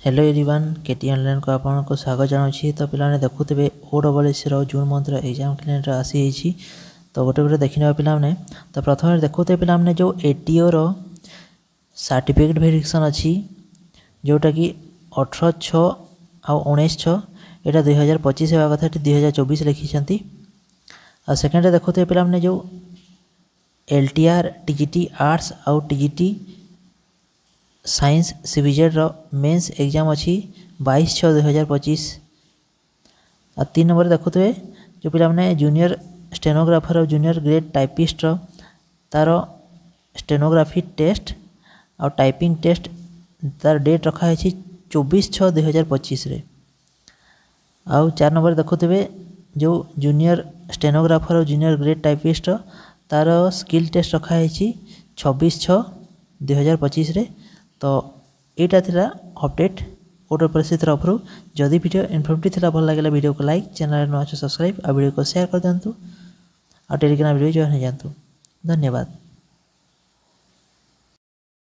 Hello everyone केटी online को आपको स्वागत जनाऊँगी। तो पे देखुवे OSS June month exam calendar आसी तो गोटे गोटे देखने पे तो प्रथम देखुवे पे जो ATO रो सर्टिफिकेट वेरिफिकेशन अच्छी जोटा कि 18/6 आउ 19/6 यहाँ 2025 होगा कथा 2024 लिखिं। आ सेकेंड देखुवे पे जो LTR TGT आर्ट्स आउ TGT साइंस CBZ रो मेंस एग्जाम अच्छी 22/6/2025। आ 3 नंबर देखुवे जो पे जूनियर स्टेनोग्राफर और जूनियर ग्रेड टाइपिस्ट तार स्टेनोग्राफी टेस्ट और टाइपिंग टेस्ट तार डेट रखा है 24/6/2025 रे। आउ 4 नंबर देखुवे जो जूनियर स्टेनोग्राफर और जूनियर ग्रेड टाइपिस्ट तार स्किल टेस्ट रखा है 26/6/2025 रे। तो यहाँ था अपडेट OSS तरफ। जदि वीडियो इनफॉर्मेटिव था भल लगे वीडियो को लाइक, चैनल नुआ सब्सक्राइब और वीडियो को शेयर कर दिंतु और टेलीग्राम वीडियो जॉइन हो जातु। धन्यवाद।